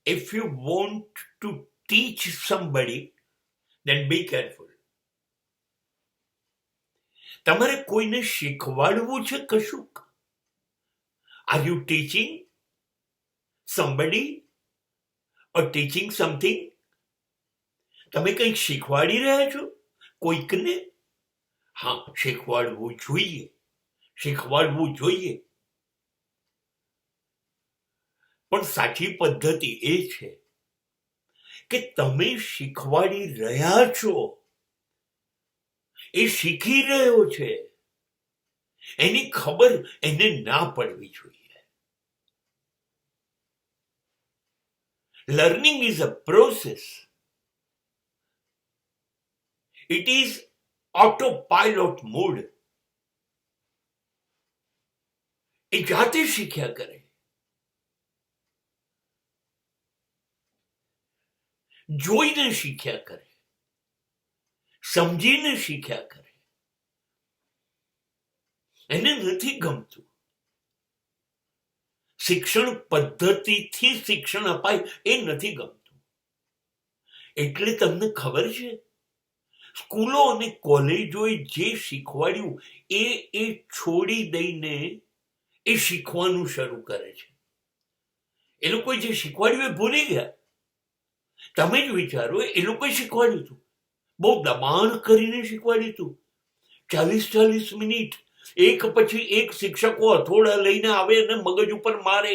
If you want to teach somebody, then be careful. તમારે કોઈને શીખવાડવું છે કશુંક? Are you teaching somebody or teaching something? તમે કંઈક શીખવાડી રહ્યા છો કોઈકને? હા, શીખવાડવું જોઈએ. પણ સાચી પદ્ધતિ એ છે કે તમે શીખવાડી રહ્યા છો, એ શીખી રહ્યો છે, એની ખબર એને ના પડવી જોઈએ. Learning is a process. It is autopilot mode. એ જાતે શીખ્યા કરે. જોઈને શીખ્યા કરે, સમજીને શીખ્યા કરે. એને નથી ગમતું. શિક્ષણ પદ્ધતિથી શિક્ષણ અપાય એ નથી ગમતું. એટલે તમને ખબર છે, સ્કૂલો અને કોલેજોએ જે શીખવાડ્યું એ છોડી દઈને એ શીખવાનું શરૂ કરે છે. એ લોકોએ જે શીખવાડ્યું એ ભૂલી ગયા. તમે જ વિચારો, એ લોકોએ શીખવાડ્યું હતું, બહુ દબાણ કરીને શીખવાડ્યું હતું. 40 મિનિટ એક પછી એક શિક્ષકો હથોડા લઈને આવે અને મગજ ઉપર મારે.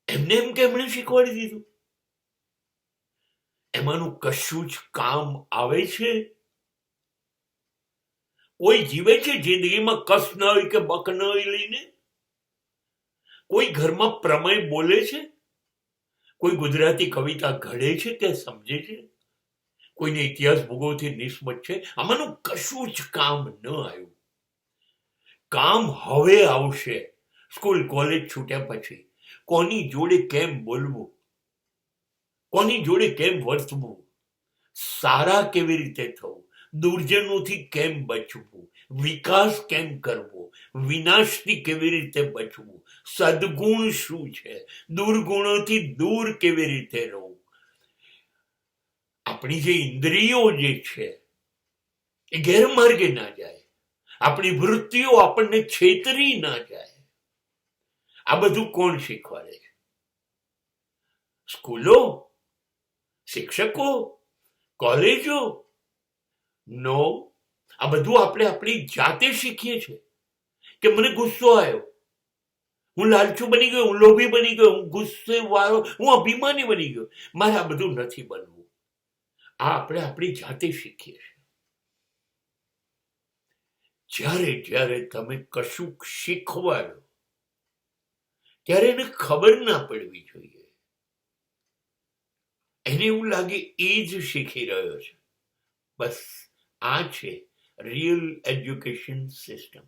એમને એમ કે એમણે શીખવાડી દીધું. એમાંનું કશું જ કામ આવે છે? કોઈ જીવે છે જિંદગીમાં કસ ન હોય કે બક ન હોય લઈને? કોઈ ઘરમાં પ્રમેય બોલે છે? કોઈ ગુજરાતી કવિતા ઘડે છે કે સમજે છે? કોઈને ઇતિહાસ ભૂગોળથી નિસ્બત છે? આમાંનું કશું જ કામ ન આવ્યું. કામ હવે આવશે. સ્કૂલ કોલેજ છૂટ્યા પછી કોની જોડે કેમ બોલવું, કોની જોડે કેમ વર્તવું, સારા કેવી રીતે થવું, દુર્જનોથી કેમ બચવું, વિકાસ કેમ કરવો, વિનાશથી કેવી રીતે બચવું, સદગુણ શું છે, દુર્ગુણોથી દૂર કેવી રીતે રહેવું. આપણી જે ઇન્દ્રિયો જે છે એ ગેરમાર્ગે ના જાય, આપણી વૃત્તિઓ આપણને છેતરી ના જાય. આ બધું કોણ શીખવાડે છે? સ્કૂલો? શિક્ષકો? કોલેજો? નો. આ બધું આપણે આપણી જાતે શીખીએ છીએ. કે મને ગુસ્સો આવ્યો, હું લાલચુ બની ગયો, હું લોભી બની ગયો, હું ગુસ્સે વાળો, હું અભિમાની બની ગયો. મારે આ બધું નથી બનવું. આ આપણે આપણી જાતે શીખીએ છીએ. જ્યારે તમે કશુંક શીખવાડો ત્યારે એને ખબર ના પડવી જોઈએ. એને એવું લાગે એ જ શીખી રહ્યો છે. બસ આ છે રિયલ એજ્યુકેશન સિસ્ટમ.